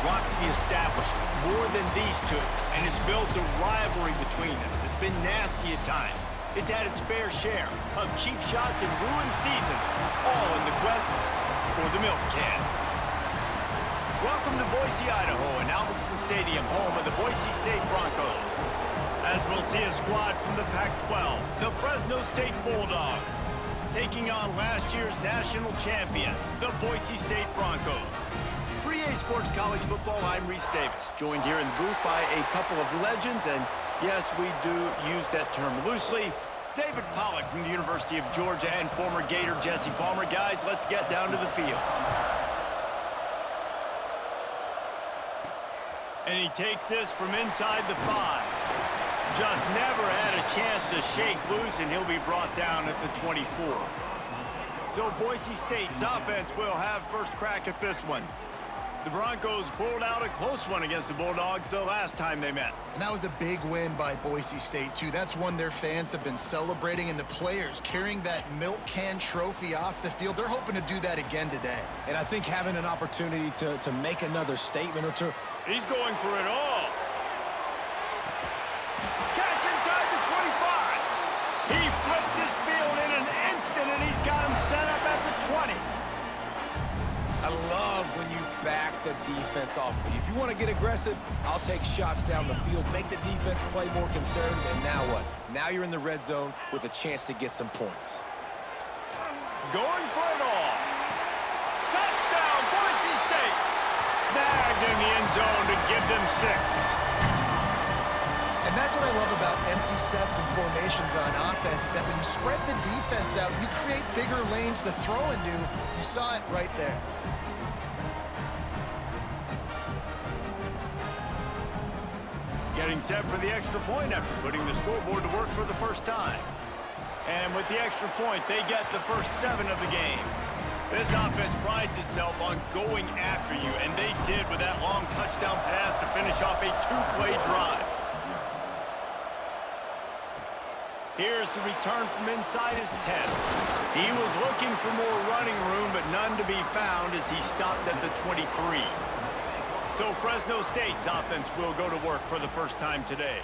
wants the establishment more than these two, and it's built a rivalry between them. It's been nasty at times. It's had its fair share of cheap shots and ruined seasons, all in the quest for the milk can. Welcome to Boise, Idaho, and Albertson Stadium, home of the Boise State Broncos. As we'll see a squad from the Pac-12, the Fresno State Bulldogs, taking on last year's national champions, the Boise State Broncos. For EA Sports College Football, I'm Reese Davis, joined here in the booth by a couple of legends, and yes, we do use that term loosely. David Pollack from the University of Georgia and former Gator Jesse Palmer. Guys, let's get down to the field. And he takes this from inside the 5. Just never had a chance to shake loose, and he'll be brought down at the 24. So Boise State's offense will have first crack at this one. The Broncos pulled out a close one against the Bulldogs the last time they met. And that was a big win by Boise State, too. That's one their fans have been celebrating, and the players carrying that milk can trophy off the field, they're hoping to do that again today. And I think having an opportunity to make another statement or two. He's going for it all. Catch inside the 25. He flips his field in an instant, and he's got him set up at the 20. I love when you back the defense off of you. If you want to get aggressive, I'll take shots down the field, make the defense play more conservative, and now what? Now you're in the red zone with a chance to get some points. Going for it all. Touchdown, Boise State. Snagged in the end zone to give them 6. And that's what I love about empty sets and formations on offense, is that when you spread the defense out, you create bigger lanes to throw into. You saw it right there. Getting set for the extra point after putting the scoreboard to work for the first time. And with the extra point, they get the first 7 of the game. This offense prides itself on going after you, and they did with that long touchdown pass to finish off a 2-play drive. Here's the return from inside his 10. He was looking for more running room, but none to be found as he stopped at the 23. So Fresno State's offense will go to work for the first time today.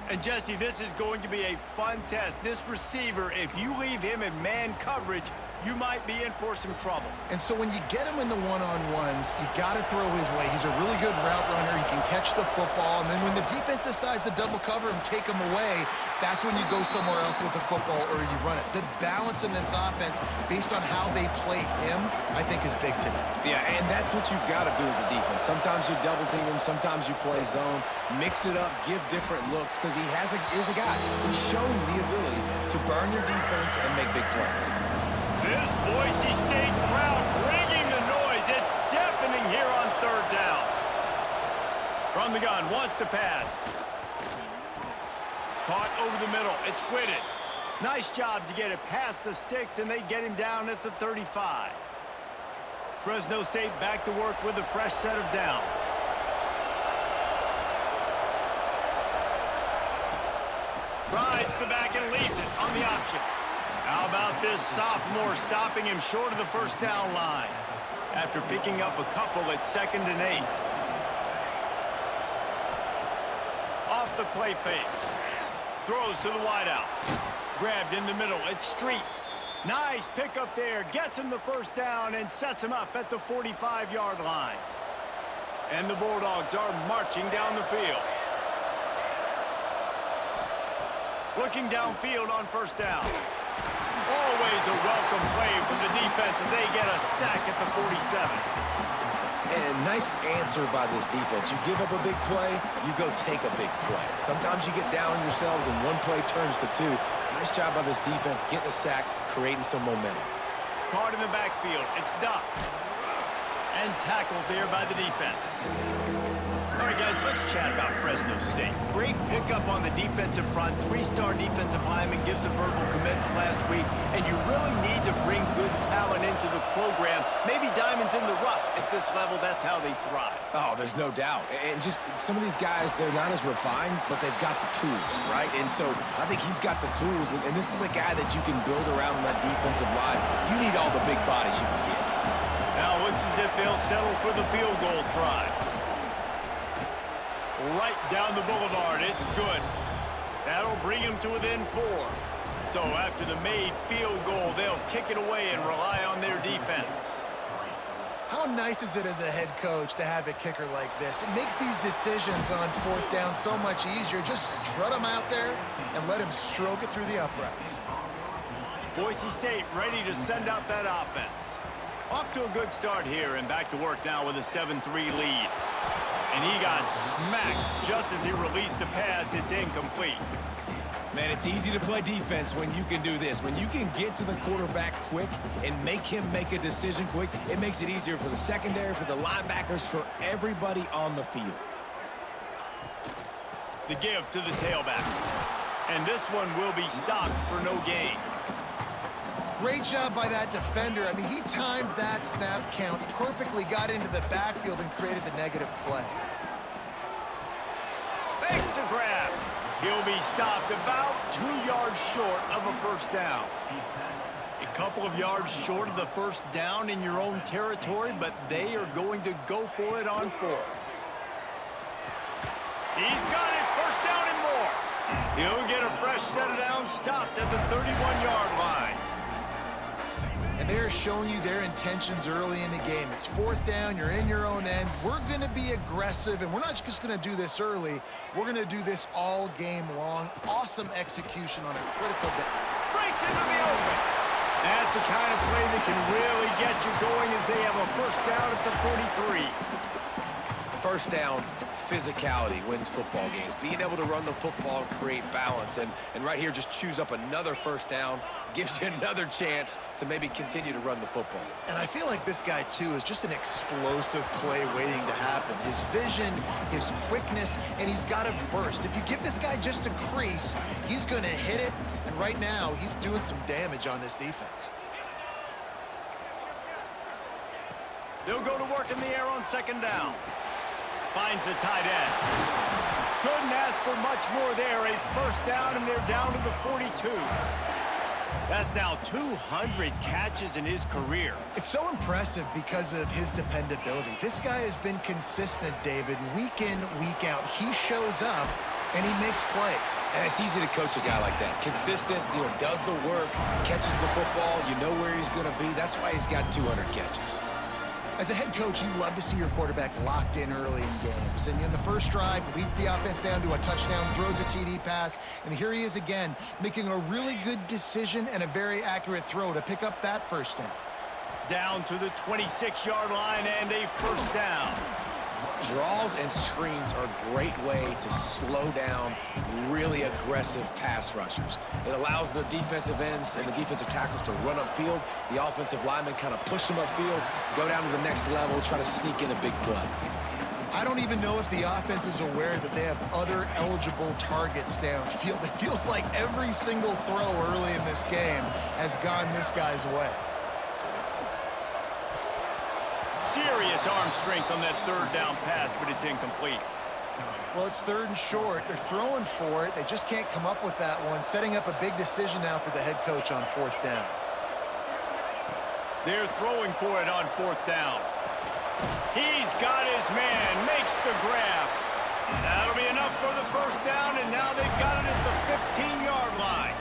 And Jesse, this is going to be a fun test. This receiver, if you leave him in man coverage, you might be in for some trouble. And so when you get him in the one-on-ones, you got to throw his way. He's a really good route runner. He can catch the football. And then when the defense decides to double cover him, take him away, that's when you go somewhere else with the football or you run it. The balance in this offense, based on how they play him, I think is big today. Yeah, and that's what you've got to do as a defense. Sometimes you double team him, sometimes you play zone, mix it up, give different looks, because he is a guy. He's shown the ability to burn your defense and make big plays. This Boise State crowd bringing the noise. It's deafening here on 3rd down. From the gun, wants to pass. Caught over the middle. It's Whitted. Nice job to get it past the sticks, and they get him down at the 35. Fresno State back to work with a fresh set of downs. Rides the back and leaves it on the option. How about this sophomore stopping him short of the first down line after picking up a couple at 2nd and 8. Off the play fake. Throws to the wideout. Grabbed in the middle. It's Street. Nice pickup there. Gets him the first down and sets him up at the 45-yard line. And the Bulldogs are marching down the field. Looking downfield on first down. Always a welcome play from the defense as they get a sack at the 47. And nice answer by this defense. You give up a big play, you go take a big play. Sometimes you get down on yourselves and one play turns to 2. Nice job by this defense getting a sack, creating some momentum. Caught in the backfield. It's Duff. And tackled there by the defense. All right, guys, let's chat about Fresno State. Great pickup on the defensive front. 3-star defensive lineman gives a verbal commitment last week, and you really need to bring good talent into the program. Maybe diamonds in the rough. At this level, that's how they thrive. Oh, there's no doubt. And just some of these guys, they're not as refined, but they've got the tools, right? And so I think he's got the tools, and this is a guy that you can build around that defensive line. You need all the big bodies you can get. Now it looks as if they'll settle for the field goal try. right down the boulevard. It's good. That'll bring him to within 4. So after the made field goal, they'll kick it away and rely on their defense. How nice is it as a head coach to have a kicker like this? It makes these decisions on 4th down so much easier. Just strut him out there and let him stroke it through the uprights. Boise State ready to send out that offense. Off to a good start here and back to work now with a 7-3 lead. And he got smacked just as he released the pass. It's incomplete. Man, it's easy to play defense when you can do this. When you can get to the quarterback quick and make him make a decision quick, it makes it easier for the secondary, for the linebackers, for everybody on the field. The give to the tailback. And this one will be stopped for no gain. Great job by that defender. I mean, he timed that snap count perfectly, got into the backfield and created the negative play. Makes the grab. He'll be stopped about 2 yards short of a first down. A couple of yards short of the first down in your own territory, but they are going to go for it on 4th. He's got it. First down and more. He'll get a fresh set of downs stopped at the 31-yard line. And they're showing you their intentions early in the game. It's 4th down, you're in your own end. We're going to be aggressive, and we're not just going to do this early. We're going to do this all game long. Awesome execution on a critical day. Breaks into the open. That's the kind of play that can really get you going as they have a first down at the 43. First down, physicality wins football games. Being able to run the football and create balance. And right here, just choose up another first down. Gives you another chance to maybe continue to run the football. And I feel like this guy, too, is just an explosive play waiting to happen. His vision, his quickness, and he's got a burst. If you give this guy just a crease, he's going to hit it. And right now, he's doing some damage on this defense. They'll go to work in the air on second down. Finds the tight end. Couldn't ask for much more there. A first down, and they're down to the 42. That's now 200 catches in his career. It's so impressive because of his dependability. This guy has been consistent, David, week in, week out. He shows up, and he makes plays. And it's easy to coach a guy like that. Consistent, does the work, catches the football, you know where he's going to be. That's why he's got 200 catches. As a head coach, you love to see your quarterback locked in early in games. And in the first drive, leads the offense down to a touchdown, throws a TD pass, and here he is again, making a really good decision and a very accurate throw to pick up that first down. Down to the 26-yard line and a first down. Draws and screens are a great way to slow down really aggressive pass rushers. It allows the defensive ends and the defensive tackles to run upfield. The offensive linemen kind of push them upfield, go down to the next level, try to sneak in a big play. I don't even know if the offense is aware that they have other eligible targets downfield. It feels like every single throw early in this game has gone this guy's way. Serious arm strength on that third down pass, but it's incomplete. Well, it's 3rd and short. They're throwing for it. They just can't come up with that one. Setting up a big decision now for the head coach on 4th down. They're throwing for it on 4th down. He's got his man, makes the grab. That'll be enough for the first down, and now they've got it at the 15-yard line.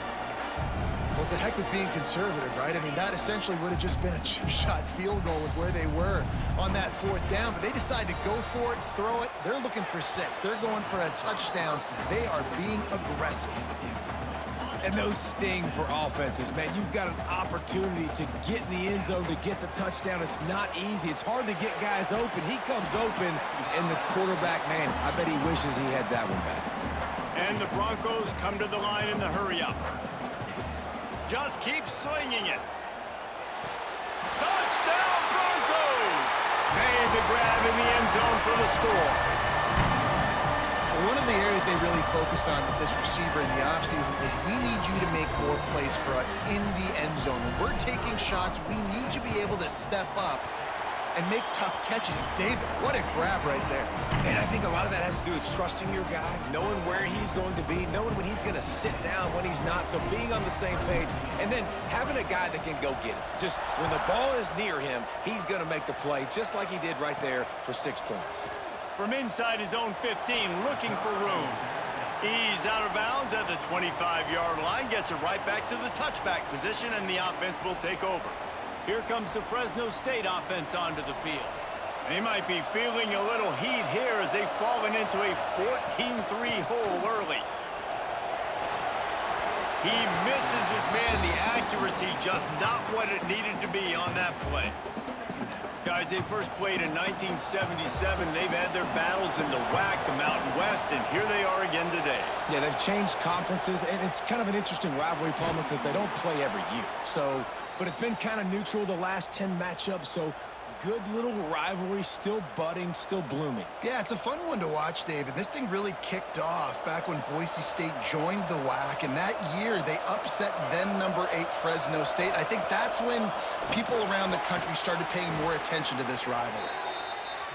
Well, it's a heck with being conservative, right? I mean, that essentially would have just been a chip shot field goal with where they were on that 4th down, but they decide to go for it, throw it. They're looking for 6. They're going for a touchdown. They are being aggressive. And those sting for offenses, man. You've got an opportunity to get in the end zone, to get the touchdown. It's not easy. It's hard to get guys open. He comes open, and the quarterback, man, I bet he wishes he had that one back. And the Broncos come to the line in the hurry-up. Just keep slinging it. Touchdown, Broncos! Made the grab in the end zone for the score. One of the areas they really focused on with this receiver in the offseason was we need you to make more plays for us in the end zone. When we're taking shots, we need you to be able to step up and make tough catches. David, what a grab right there. And I think a lot of that has to do with trusting your guy, knowing where he's going to be, knowing when he's going to sit down, when he's not, so being on the same page, and then having a guy that can go get it. Just when the ball is near him, he's going to make the play, just like he did right there for 6 points. from inside his own 15, looking for room. He's out of bounds at the 25-yard line, gets it right back to the touchback position, and the offense will take over. Here comes the Fresno State offense onto the field. They might be feeling a little heat here as they've fallen into a 14-3 hole early. He misses his man. The accuracy just not what it needed to be on that play. Guys, they first played in 1977. They've had their battles in the WAC, the Mountain West, and here they are again today. Yeah, they've changed conferences, and it's kind of an interesting rivalry, Palmer, because they don't play every year. But it's been kind of neutral the last 10 matchups, so good little rivalry, still budding, still blooming. Yeah, it's a fun one to watch, Dave. And this thing really kicked off back when Boise State joined the WAC. And that year, they upset then number 8 Fresno State. I think that's when people around the country started paying more attention to this rivalry.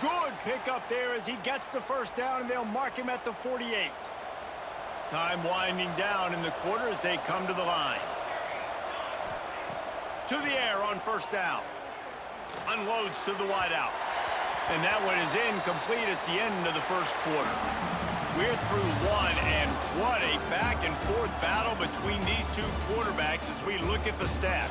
Good pick up there as he gets the first down, and they'll mark him at the 48. Time winding down in the quarter as they come to the line. To the air on first down. Unloads to the wideout. And that one is incomplete. It's the end of the first quarter. We're through one, and what a back-and-forth battle between these two quarterbacks as we look at the stats.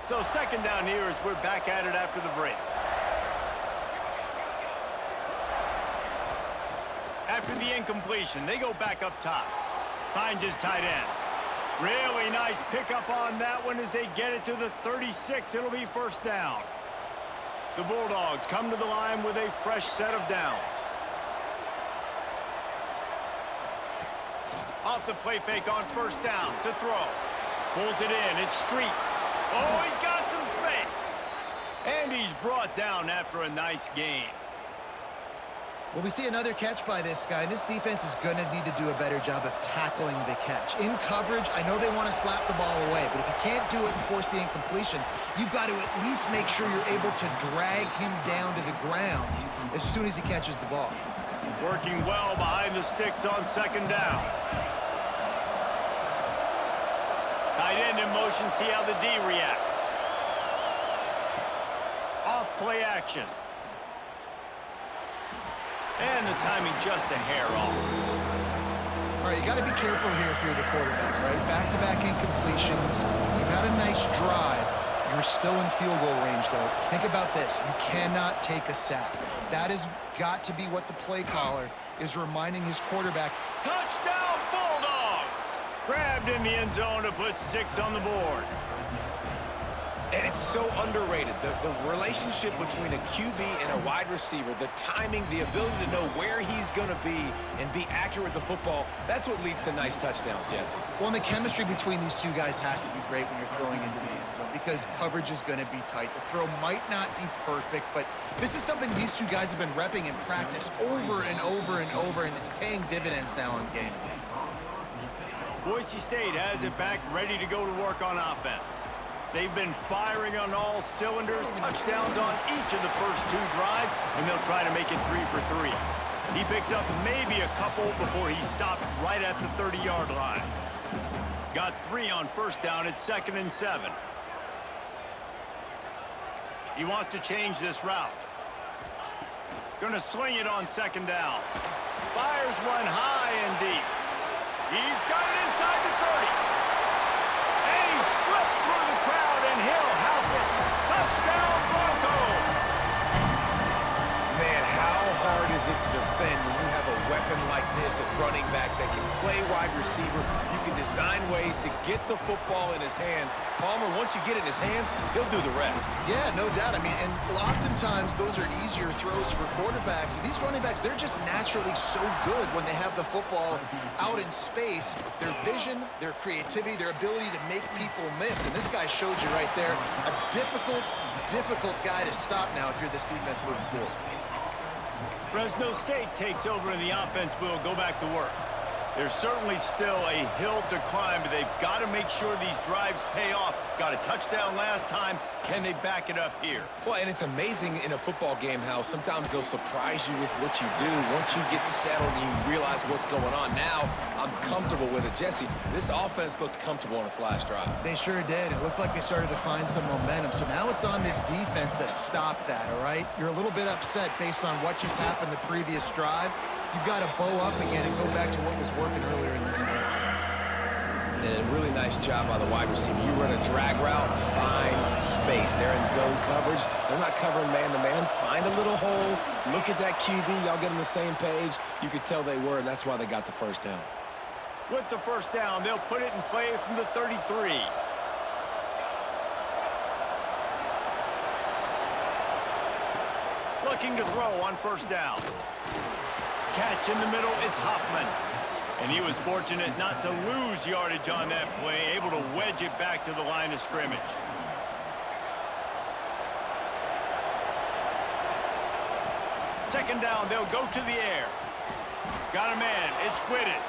So second down here as we're back at it after the break. After the incompletion, they go back up top. Finds his tight end. Really nice pickup on that one as they get it to the 36. It'll be first down. The Bulldogs come to the line with a fresh set of downs. Off the play fake on first down to throw. Pulls it in. It's Street. Oh, he's got some space. And he's brought down after a nice gain. Well, we see another catch by this guy. This defense is going to need to do a better job of tackling the catch. In coverage, I know they want to slap the ball away, but if you can't do it and force the incompletion, you've got to at least make sure you're able to drag him down to the ground as soon as he catches the ball. Working well behind the sticks on second down. Tight end in motion, see how the D reacts. Off play action. And the timing just a hair off. All right, you got to be careful here if you're the quarterback, right? Back-to-back incompletions. You've had a nice drive. You're still in field goal range, though. Think about this. You cannot take a sack. That has got to be what the play caller is reminding his quarterback. Touchdown, Bulldogs! Grabbed in the end zone to put 6 on the board. And it's so underrated. The relationship between a QB and a wide receiver, the timing, the ability to know where he's going to be and be accurate with the football, that's what leads to nice touchdowns, Jesse. Well, and the chemistry between these two guys has to be great when you're throwing into the end zone because coverage is going to be tight. The throw might not be perfect, but this is something these two guys have been repping in practice over and over and over, and it's paying dividends now on game day. Boise State has it back, ready to go to work on offense. They've been firing on all cylinders, touchdowns on each of the first 2 drives, and they'll try to make it 3 for 3. He picks up maybe a couple before he stopped right at the 30-yard line. Got 3 on first down at 2nd and 7. He wants to change this route. Gonna swing it on second down. Fires one high and deep. He's got it inside the 30. And he slipped through the crowd, and he'll house it. Touchdown, Broncos! Man, how hard is it to defend when you have a weapon like this at running back that can play wide receiver? You can design ways to get the football in his hand. Palmer, once you get it in his hands, he'll do the rest. Yeah, no doubt. I mean, and oftentimes those are easier throws for quarterbacks. These running backs, they're just naturally so good when they have the football out in space. Their vision, their creativity, their ability to make people miss. And this guy showed you right there, a difficult guy to stop now if you're this defense moving forward. Fresno State takes over, and the offense will go back to work. There's certainly still a hill to climb, but they've got to make sure these drives pay off. Got a touchdown last time. Can they back it up here? Well, and it's amazing in a football game how sometimes they'll surprise you with what you do. Once you get settled and you realize what's going on. Now, I'm comfortable with it. Jesse, this offense looked comfortable on its last drive. They sure did. It looked like they started to find some momentum. So now it's on this defense to stop that, all right? You're a little bit upset based on what just happened the previous drive. You've got to bow up again and go back to what was working earlier in this game. And a really nice job by the wide receiver. You run a drag route, find space. They're in zone coverage. They're not covering man-to-man. Find a little hole. Look at that QB. Y'all get on the same page. You could tell they were, and that's why they got the first down. With the first down, they'll put it in play from the 33. Looking to throw on first down. Catch in the middle, it's Hoffman. And he was fortunate not to lose yardage on that play, able to wedge it back to the line of scrimmage. Second down, they'll go to the air. Got a man, it's Whitted.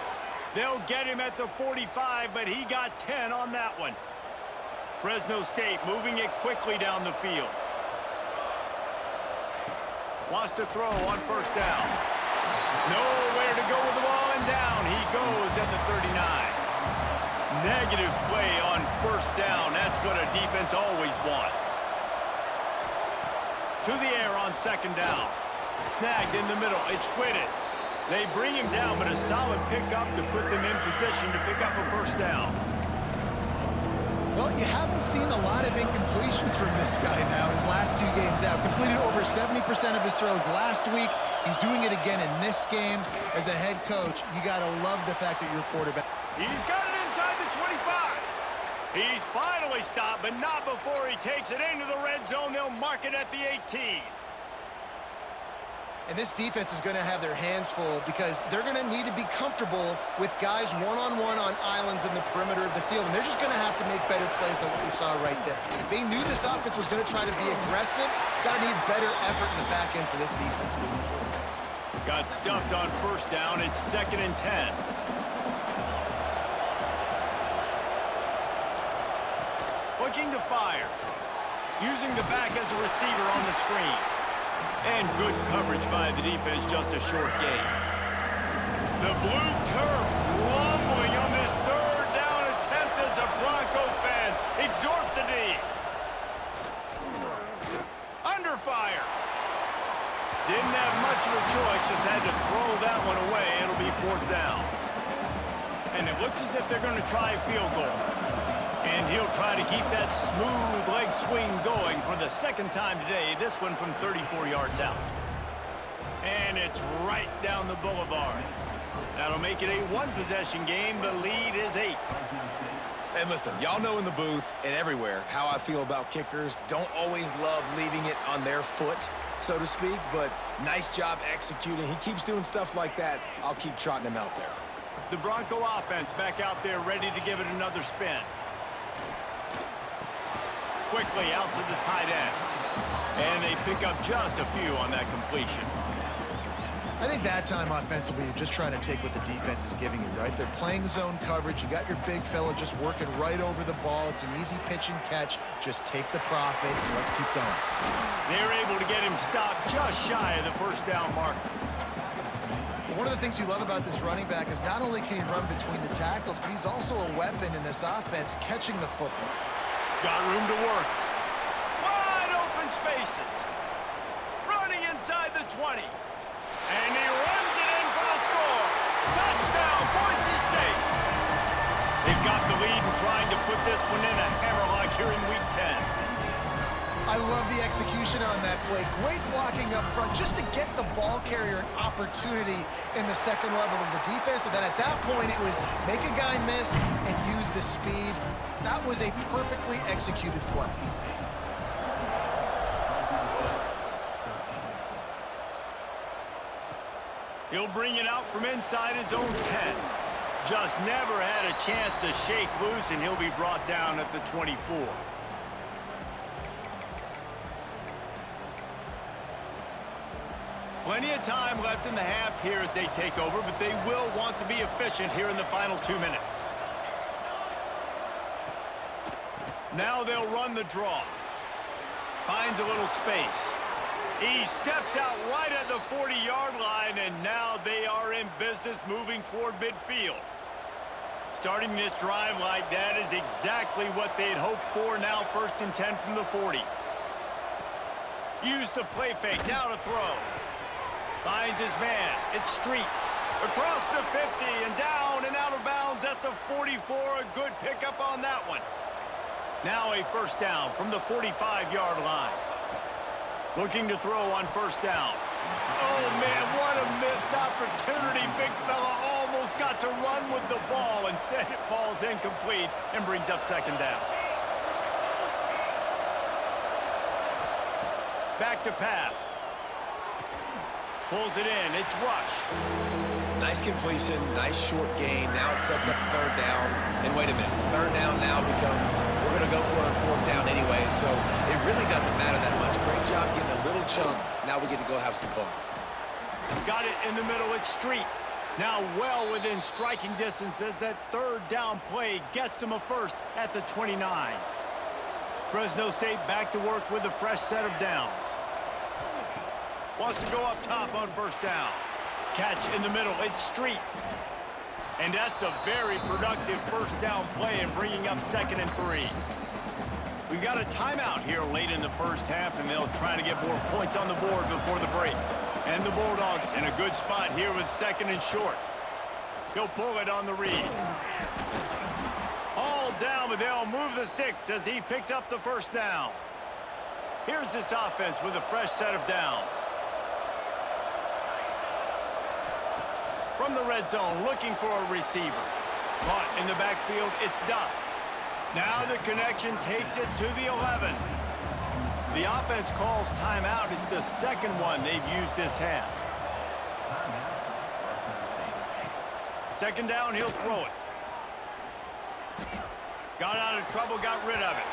They'll get him at the 45, but he got 10 on that one. Fresno State moving it quickly down the field. Wants to throw on first down. Nowhere to go with the ball, and down he goes at the 39. Negative play on first down. That's what a defense always wants. To the air on second down. Snagged in the middle. It's Whitted. They bring him down, but a solid pickup to put them in position to pick up a first down. Well, you haven't seen a lot of incompletions from this guy now his last 2 games out. Completed over 70% of his throws last week. He's doing it again in this game. As a head coach, you got to love the fact that your quarterback... He's got it inside the 25. He's finally stopped, but not before he takes it into the red zone. They'll mark it at the 18. And this defense is going to have their hands full because they're going to need to be comfortable with guys one-on-one on islands in the perimeter of the field. And they're just going to have to make better plays than what we saw right there. They knew this offense was going to try to be aggressive. Got to need better effort in the back end for this defense moving forward. Got stuffed on first down. It's 2nd and 10. Looking to fire. Using the back as a receiver on the screen. And good coverage by the defense, just a short gain. The blue turf rumbling on this third down attempt as the Bronco fans exhort the D. Under fire. Didn't have much of a choice, just had to throw that one away. It'll be 4th down. And it looks as if they're going to try a field goal. And he'll try to keep that smooth leg swing going for the 2nd time today, this one from 34 yards out. And it's right down the boulevard. That'll make it a 1-possession game. The lead is 8. And listen, y'all know in the booth and everywhere how I feel about kickers. Don't always love leaving it on their foot, so to speak, but nice job executing. He keeps doing stuff like that. I'll keep trotting him out there. The Bronco offense back out there ready to give it another spin. Quickly out to the tight end. And they pick up just a few on that completion. I think that time offensively, you're just trying to take what the defense is giving you, right? They're playing zone coverage. You got your big fella just working right over the ball. It's an easy pitch and catch. Just take the profit and let's keep going. They're able to get him stopped just shy of the first down marker. One of the things you love about this running back is not only can he run between the tackles, but he's also a weapon in this offense catching the football. Got room to work. Wide open spaces. Running inside the 20. And he runs it in for the score. Touchdown, Boise State. They've got the lead and trying to put this one in a hammerlock here in Week 10. I love the execution on that play. Great blocking up front just to get the ball carrier an opportunity in the second level of the defense. And then at that point, it was make a guy miss and use the speed. That was a perfectly executed play. He'll bring it out from inside his own 10. Just never had a chance to shake loose, and he'll be brought down at the 24. Plenty of time left in the half here as they take over, but they will want to be efficient here in the final 2 minutes. Now they'll run the draw. Finds a little space. He steps out right at the 40-yard line, and now they are in business moving toward midfield. Starting this drive like that is exactly what they had hoped for. Now 1st and 10 from the 40. Use the play fake, now to throw. Finds his man, it's Street. Across the 50 and down and out of bounds at the 44. A good pickup on that one. Now a 1st down from the 45-yard line. Looking to throw on 1st down. Oh, man, what a missed opportunity. Big fella almost got to run with the ball. Instead, it falls incomplete and brings up 2nd down. Back to pass. Pulls it in. It's Rush. Nice completion, nice short gain. Now it sets up 3rd down. And wait a minute, 3rd down now becomes, we're going to go for it on 4th down anyway, so it really doesn't matter that much. Great job getting a little chunk. Now we get to go have some fun. Got it in the middle. It's Street. Now well within striking distance as that 3rd down play gets them a 1st at the 29. Fresno State back to work with a fresh set of downs. Wants to go up top on 1st down. Catch in the middle. It's Street. And that's a very productive 1st down play and bringing up 2nd and 3. We've got a timeout here late in the 1st half, and they'll try to get more points on the board before the break. And the Bulldogs in a good spot here with 2nd and short. He'll pull it on the read. All down, but they'll move the sticks as he picks up the 1st down. Here's this offense with a fresh set of downs. From the red zone, looking for a receiver. Caught in the backfield, it's Duff. Now the connection takes it to the 11. The offense calls timeout. It's the 2nd one they've used this half. 2nd down, he'll throw it. Got out of trouble, got rid of it.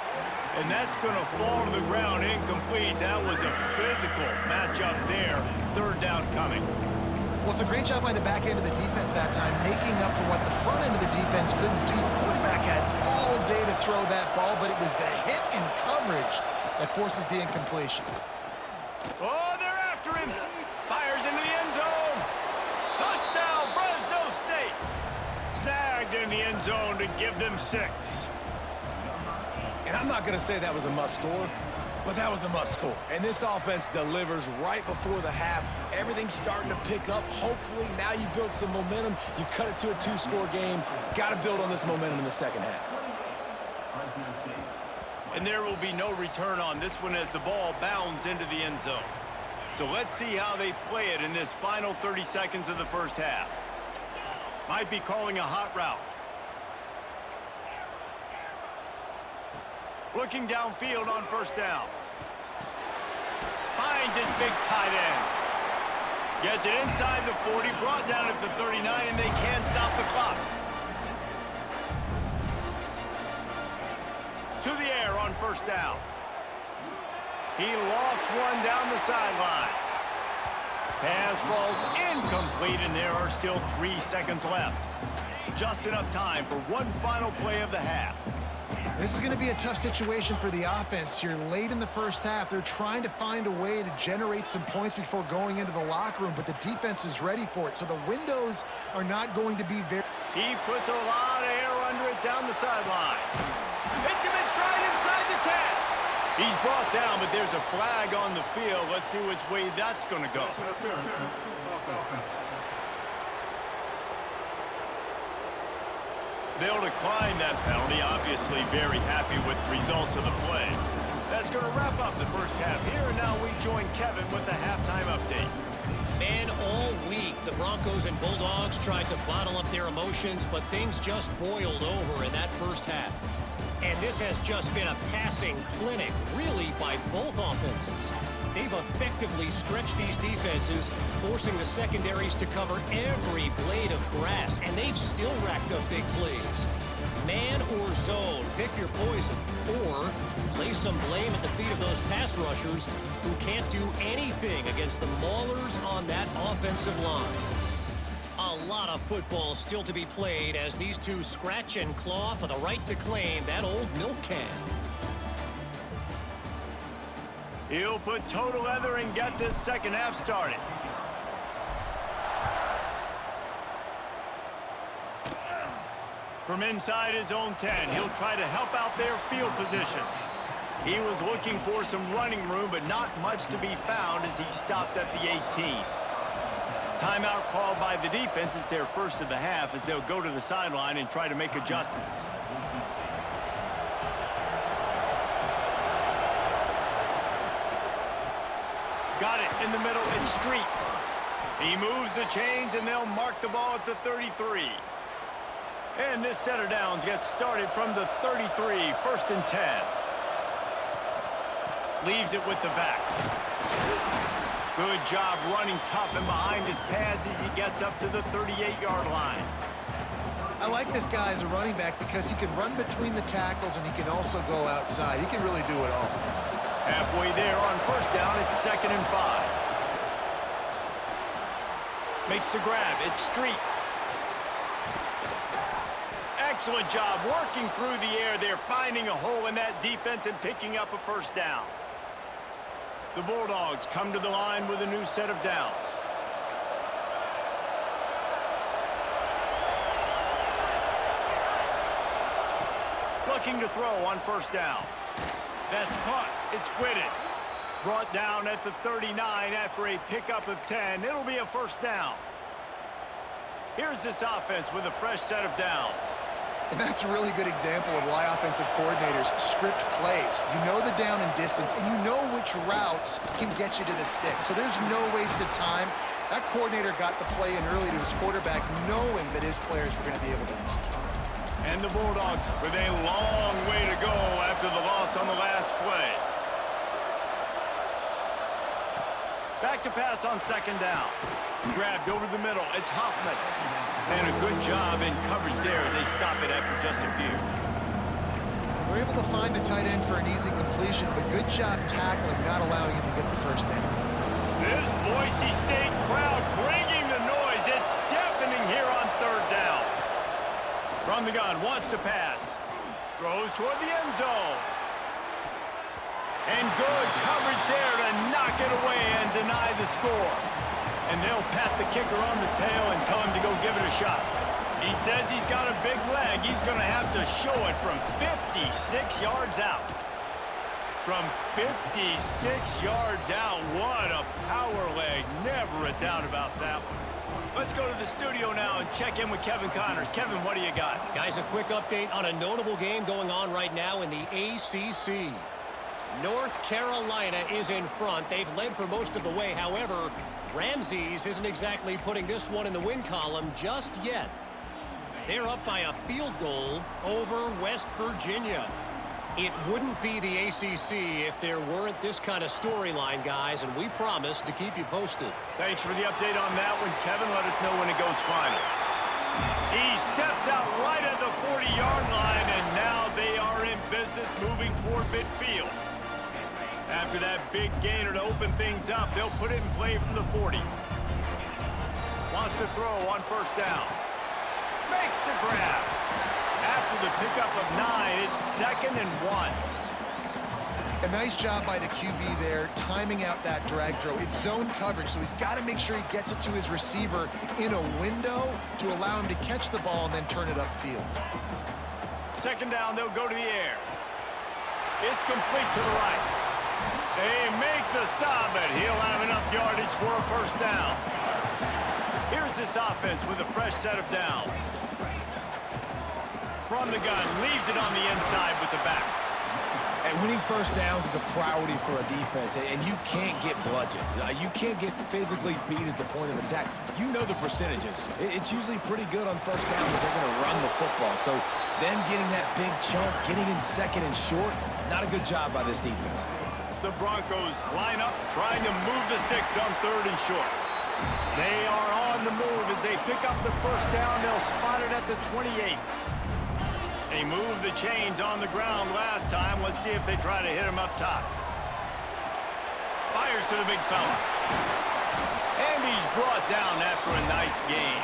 And that's going to fall to the ground incomplete. That was a physical matchup there. 3rd down coming. Well, it's a great job by the back end of the defense that time, making up for what the front end of the defense couldn't do. The quarterback had all day to throw that ball, but it was the hit and coverage that forces the incompletion. Oh, they're after him. Fires into the end zone. Touchdown, Fresno State. Snagged in the end zone to give them 6. And I'm not going to say that was a must score, but that was a must score. And this offense delivers right before the half. Everything's starting to pick up. Hopefully now you build some momentum. You cut it to a 2-score game. Got to build on this momentum in the 2nd half. And there will be no return on this one as the ball bounds into the end zone. So let's see how they play it in this final 30 seconds of the 1st half. Might be calling a hot route. Looking downfield on 1st down. Finds his big tight end. Gets it inside the 40, brought down at the 39, and they can't stop the clock. To the air on 1st down. He lofts one down the sideline. Pass falls incomplete, and there are still 3 seconds left. Just enough time for one final play of the half. This is going to be a tough situation for the offense here late in the 1st half. They're trying to find a way to generate some points before going into the locker room, but the defense is ready for it, so the windows are not going to be very... He puts a lot of air under it down the sideline. Hits him in stride inside the 10. He's brought down, but there's a flag on the field. Let's see which way that's going to go. They'll decline that penalty. Obviously very happy with the results of the play. That's going to wrap up the 1st half here. And now we join Kevin with the halftime update. Man, all week, the Broncos and Bulldogs tried to bottle up their emotions, but things just boiled over in that 1st half. And this has just been a passing clinic, really, by both offenses. They've effectively stretched these defenses, forcing the secondaries to cover every blade of grass, and they've still racked up big plays. Man or zone, pick your poison. Or lay some blame at the feet of those pass rushers who can't do anything against the maulers on that offensive line. A lot of football still to be played as these two scratch and claw for the right to claim that old milk can. He'll put total leather and get this second half started. From inside his own 10, he'll try to help out their field position. He was looking for some running room, but not much to be found as he stopped at the 18. Timeout called by the defense. It's their first of the half as they'll go to the sideline and try to make adjustments. Got it in the middle. It's Street. He moves the chains, and they'll mark the ball at the 33. And this set of downs gets started from the 33, first and 10. Leaves it with the back. Good job running tough and behind his pads as he gets up to the 38-yard line. I like this guy as a running back because he can run between the tackles and he can also go outside. He can really do it all. Halfway there on first down, it's 2nd and 5. Makes the grab. It's Street. Excellent job working through the air. They're finding a hole in that defense and picking up a first down. The Bulldogs come to the line with a new set of downs. Looking to throw on first down. That's caught. It's Whitted. Brought down at the 39 after a pickup of 10. It'll be a first down. Here's this offense with a fresh set of downs. And that's a really good example of why offensive coordinators script plays. You know the down and distance, and you know which routes can get you to the stick. So there's no wasted time. That coordinator got the play in early to his quarterback, knowing that his players were going to be able to execute. And the Bulldogs with a long way to go after the loss on the last play. Back to pass on second down. Grabbed over the middle. It's Hoffman. And a good job in coverage there as they stop it after just a few. They're able to find the tight end for an easy completion, but good job tackling, not allowing him to get the first down. This Boise State crowd bringing the noise. It's deafening here on third down. From the gun, wants to pass. Throws toward the end zone. And good coverage there to knock it away and deny the score. And they'll pat the kicker on the tail and tell him to go give it a shot. He says he's got a big leg. He's going to have to show it from 56 yards out. From 56 yards out, what a power leg. Never a doubt about that one. Let's go to the studio now and check in with Kevin Connors. Kevin, what do you got? Guys, a quick update on a notable game going on right now in the ACC. North Carolina is in front. They've led for most of the way. However, Ramses isn't exactly putting this one in the win column just yet. They're up by a field goal over West Virginia. It wouldn't be the ACC if there weren't this kind of storyline, guys, and we promise to keep you posted. Thanks for the update on that one, Kevin. Let us know when it goes final. He steps out right at the 40-yard line, and now they are in business moving toward midfield. After that big gainer to open things up, they'll put it in play from the 40. Wants to throw on first down. Makes the grab. After the pickup of 9, it's 2nd and 1. A nice job by the QB there, timing out that drag throw. It's zone coverage, so he's got to make sure he gets it to his receiver in a window to allow him to catch the ball and then turn it upfield. Second down, they'll go to the air. It's complete to the right. They make the stop, and he'll have enough yardage for a first down. Here's this offense with a fresh set of downs. From the gun, leaves it on the inside with the back. And winning first downs is a priority for a defense, and you can't get bludgeoned. You can't get physically beat at the point of attack. You know the percentages. It's usually pretty good on first down if they're going to run the football. So them getting that big chunk, getting in second and short, not a good job by this defense. The Broncos line up, trying to move the sticks on third and short. They are on the move as they pick up the first down. They'll spot it at the 28. They moved the chains on the ground last time. Let's see if they try to hit him up top. Fires to the big fella. And he's brought down after a nice gain.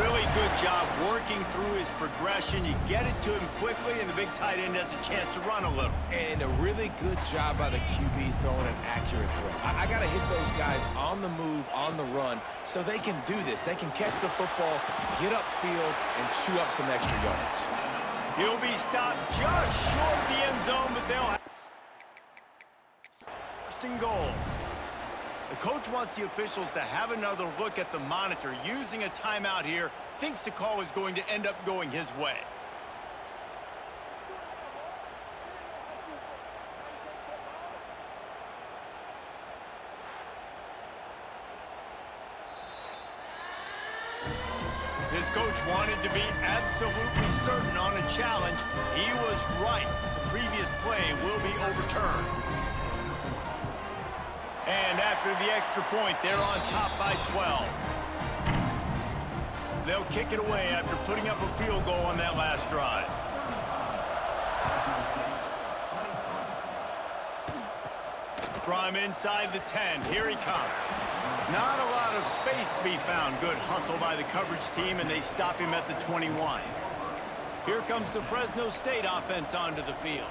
Really good job working through his progression. You get it to him quickly, and the big tight end has a chance to run a little. And a really good job by the QB throwing an accurate throw. I got to hit those guys on the move, on the run, so they can do this. They can catch the football, get upfield, and chew up some extra yards. He'll be stopped just short of the end zone, but they'll have first and goal. The coach wants the officials to have another look at the monitor. Using a timeout here, thinks the call is going to end up going his way. This coach wanted to be absolutely certain on a challenge. He was right. The previous play will be overturned. And after the extra point, they're on top by 12. They'll kick it away after putting up a field goal on that last drive. From inside the 10, here he comes. Not a lot of space to be found. Good hustle by the coverage team, and they stop him at the 21. Here comes the Fresno State offense onto the field.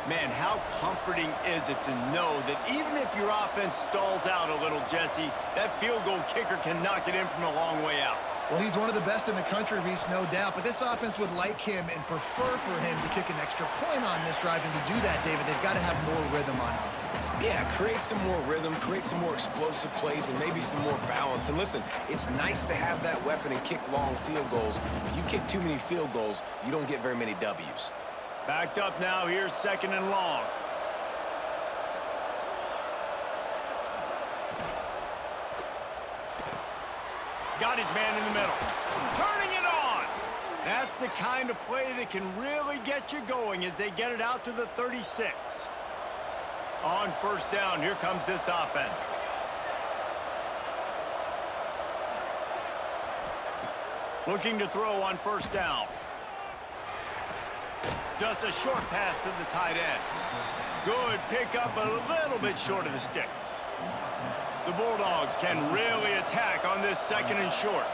Man, how comforting is it to know that even if your offense stalls out a little, Jesse, that field goal kicker can knock it in from a long way out. Well, he's one of the best in the country, Reese, no doubt. But this offense would like him and prefer for him to kick an extra point on this drive. And to do that, David, they've got to have more rhythm on offense. Yeah, create some more rhythm, create some more explosive plays, and maybe some more balance. And listen, it's nice to have that weapon and kick long field goals. If you kick too many field goals, you don't get very many W's. Backed up now, here's second and long. Got his man in the middle. Turning it on! That's the kind of play that can really get you going as they get it out to the 36. On first down, here comes this offense. Looking to throw on first down. Just a short pass to the tight end. Good pickup, but a little bit short of the sticks. The Bulldogs can really attack on this second and short.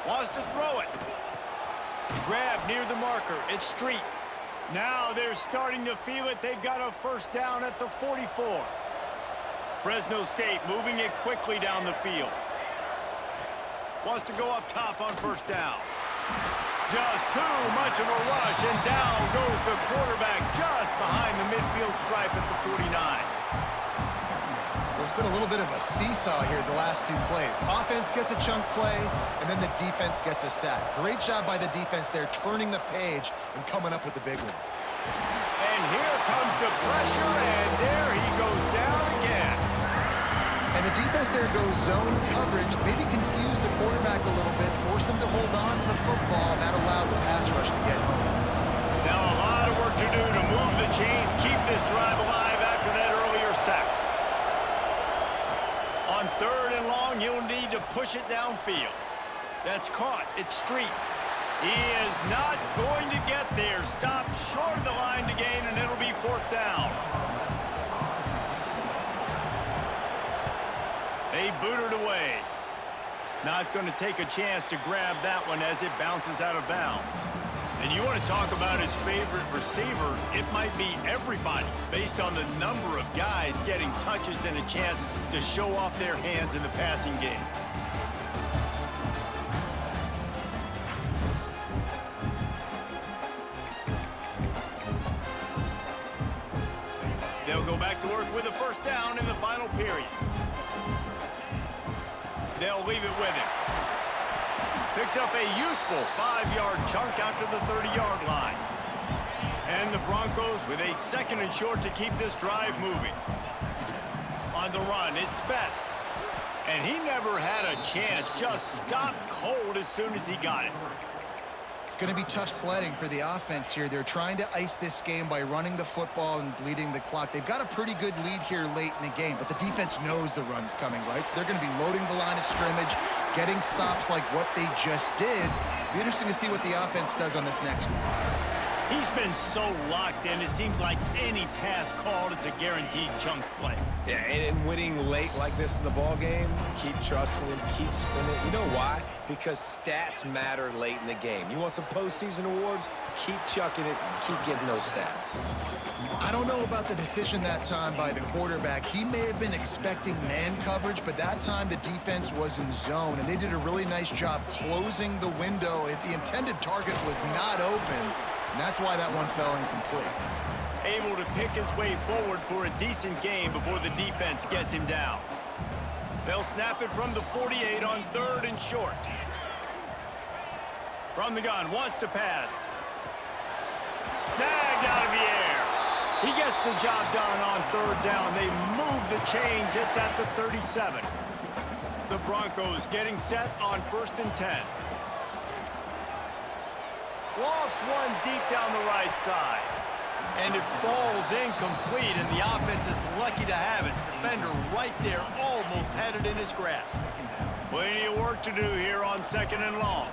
Wants to throw it. Grab near the marker. It's Street. Now they're starting to feel it. They've got a first down at the 44. Fresno State moving it quickly down the field. Wants to go up top on first down. Just too much of a rush, and down goes the quarterback just behind the midfield stripe at the 49. There's been a little bit of a seesaw here the last two plays. Offense gets a chunk play, and then the defense gets a sack. Great job by the defense there, turning the page and coming up with the big one. And here comes the pressure, and there he goes down again. And the defense there goes zone coverage, maybe confused the quarterback a little bit, forced him to hold on to the football, and that allowed the pass rush to get home. Now a lot of work to do to move the chains, keep this drive alive after that earlier sack. On third and long, he'll need to push it downfield. That's caught. It's Street. He is not going to get there. Stopped short of the line to gain, and it'll be fourth down. They boot it away. Not going to take a chance to grab that one as it bounces out of bounds. And you want to talk about his favorite receiver, it might be everybody based on the number of guys getting touches and a chance to show off their hands in the passing game. They'll go back to work with a first down in the final period. They'll leave it with him. Picks up a useful 5-yard chunk out to the 30-yard line. And the Broncos with a second and short to keep this drive moving. On the run, it's Best. And he never had a chance, just stopped cold as soon as he got it. It's going to be tough sledding for the offense here. They're trying to ice this game by running the football and bleeding the clock. They've got a pretty good lead here late in the game, but the defense knows the run's coming, right? So they're going to be loading the line of scrimmage, getting stops like what they just did. Be interesting to see what the offense does on this next one. He's been so locked in, it seems like any pass called is a guaranteed chunk play. Yeah, and winning late like this in the ball game, keep trusting him, keep spinning. You know why? Because stats matter late in the game. You want some postseason awards? Keep chucking it, keep getting those stats. I don't know about the decision that time by the quarterback. He may have been expecting man coverage, but that time the defense was in zone, and they did a really nice job closing the window. The intended target was not open. And that's why that one fell incomplete. Able to pick his way forward for a decent game before the defense gets him down. They'll snap it from the 48 on 3rd and short. From the gun, wants to pass. Snagged out of the air. He gets the job done on 3rd down. They move the chains. It's at the 37. The Broncos getting set on 1st and 10. Lofts one deep down the right side. And it falls incomplete, and the offense is lucky to have it. Defender right there almost had it in his grasp. Plenty of work to do here on 2nd and long.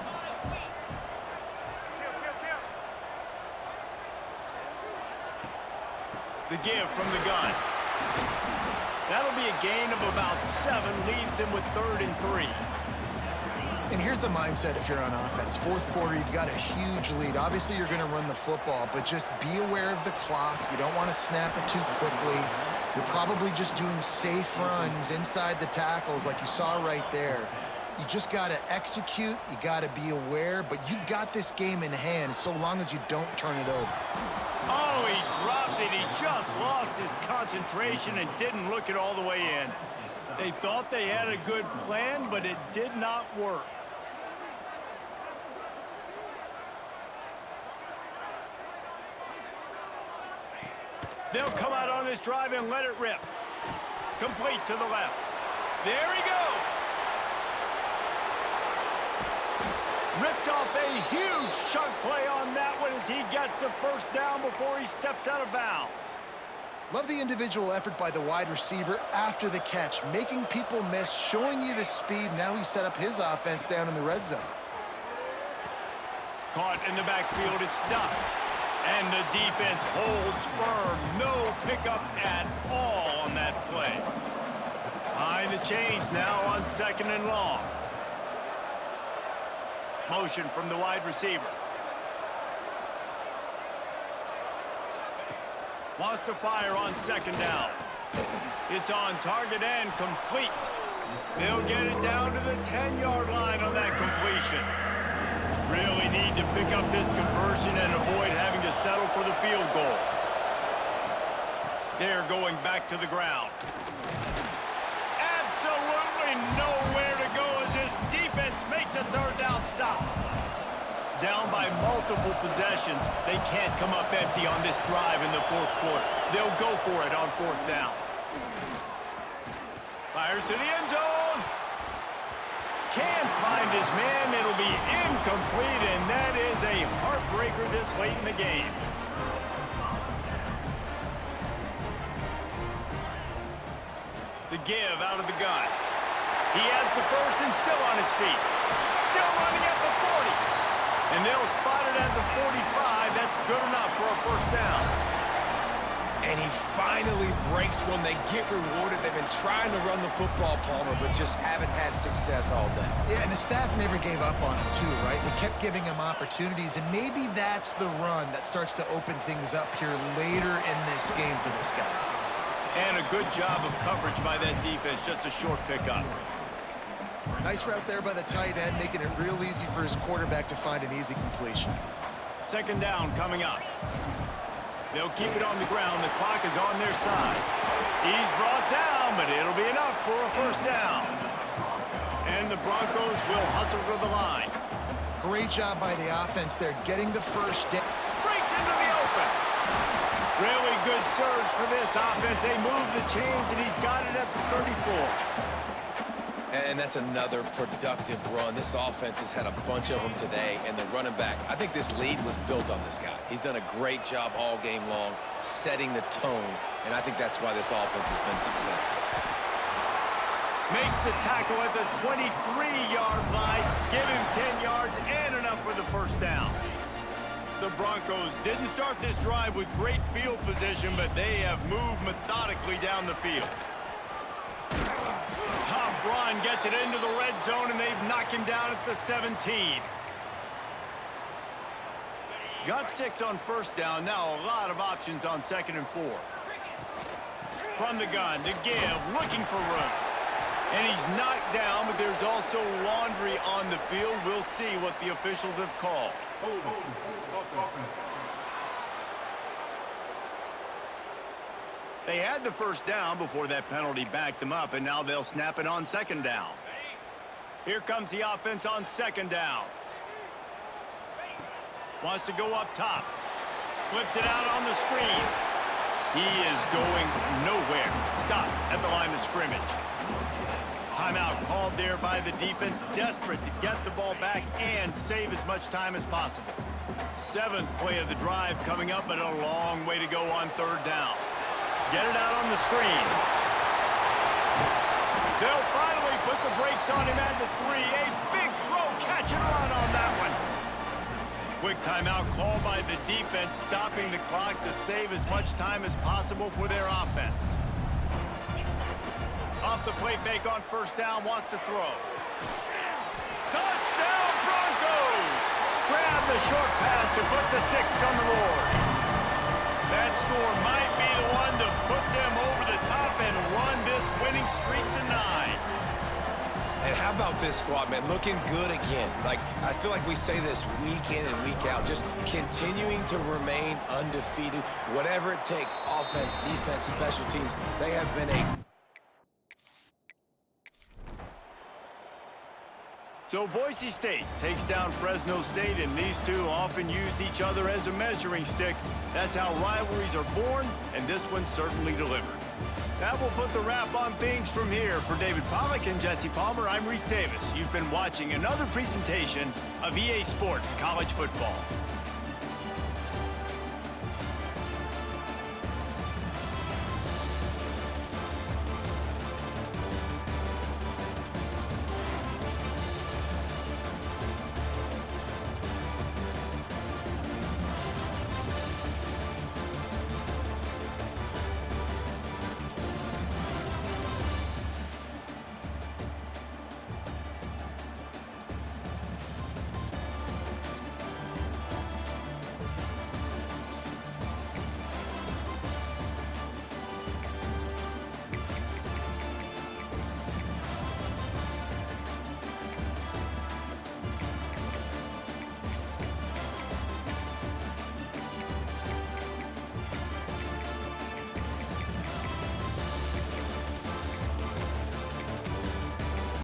The give from the gun. That'll be a gain of about 7, leaves him with 3rd and 3. And here's the mindset if you're on offense. 4th quarter, you've got a huge lead. Obviously, you're going to run the football, but just be aware of the clock. You don't want to snap it too quickly. You're probably just doing safe runs inside the tackles like you saw right there. You just got to execute. You got to be aware, but you've got this game in hand so long as you don't turn it over. Oh, he dropped it. He just lost his concentration and didn't look it all the way in. They thought they had a good plan, but it did not work. They'll come out on this drive and let it rip. Complete to the left. There he goes. Ripped off a huge chunk play on that one as he gets the 1st down before he steps out of bounds. Love the individual effort by the wide receiver after the catch, making people miss, showing you the speed. Now he set up his offense down in the red zone. Caught in the backfield, it's stuffed. And the defense holds firm. No pickup at all on that play. Behind the chains now on 2nd and long. Motion from the wide receiver. Wants to fire on 2nd down. It's on target and complete. They'll get it down to the 10-yard line on that completion. Really need to pick up this conversion and avoid having to settle for the field goal. They're going back to the ground. Absolutely nowhere to go as this defense makes a 3rd down stop. Down by multiple possessions, they can't come up empty on this drive in the 4th quarter. They'll go for it on 4th down. Fires to the end zone. Can't find his man. It'll be incomplete, and that is a heartbreaker this late in the game. The give out of the gun. He has the 1st and still on his feet. Still running at the 40. And they'll spot it at the 45. That's good enough for a 1st down. And he finally breaks one. They get rewarded. They've been trying to run the football, Palmer, but just haven't had success all day. Yeah, and the staff never gave up on him, too, right? They kept giving him opportunities, and maybe that's the run that starts to open things up here later in this game for this guy. And a good job of coverage by that defense. Just a short pickup. Nice route there by the tight end, making it real easy for his quarterback to find an easy completion. 2nd down coming up. They'll keep it on the ground. The clock is on their side. He's brought down, but it'll be enough for a 1st down. And the Broncos will hustle to the line. Great job by the offense there, getting the 1st down. Breaks into the open. Really good surge for this offense. They move the chains, and he's got it at the 34. And that's another productive run. This offense has had a bunch of them today, and the running back, I think this lead was built on this guy. He's done a great job all game long, setting the tone, and I think that's why this offense has been successful. Makes the tackle at the 23-yard line. Give him 10 yards and enough for the first down. The Broncos didn't start this drive with great field position, but they have moved methodically down the field. Tough run gets it into the red zone, and they've knocked him down at the 17. Got 6 on first down. Now a lot of options on 2nd and 4. From the gun to give, looking for room. And he's knocked down, but there's also laundry on the field. We'll see what the officials have called. They had the first down before that penalty backed them up, and now they'll snap it on 2nd down. Here comes the offense on 2nd down. Wants to go up top. Flips it out on the screen. He is going nowhere. Stop at the line of scrimmage. Timeout called there by the defense, desperate to get the ball back and save as much time as possible. 7th play of the drive coming up, but a long way to go on 3rd down. Get it out on the screen. They'll finally put the brakes on him at the 3. A big throw, catch and run on that one. Quick timeout called by the defense, stopping the clock to save as much time as possible for their offense. Off the play fake on 1st down, wants to throw. Touchdown Broncos! Grab the short pass to put the 6 on the board. That score might be the one to put them over the top and run this winning streak to 9. And how about this squad, man? Looking good again. Like, I feel like we say this week in and week out, just continuing to remain undefeated. Whatever it takes, offense, defense, special teams, they have been a... So Boise State takes down Fresno State, and these two often use each other as a measuring stick. That's how rivalries are born, and this one certainly delivered. That will put the wrap on things from here. For David Pollack and Jesse Palmer, I'm Reese Davis. You've been watching another presentation of EA Sports College Football.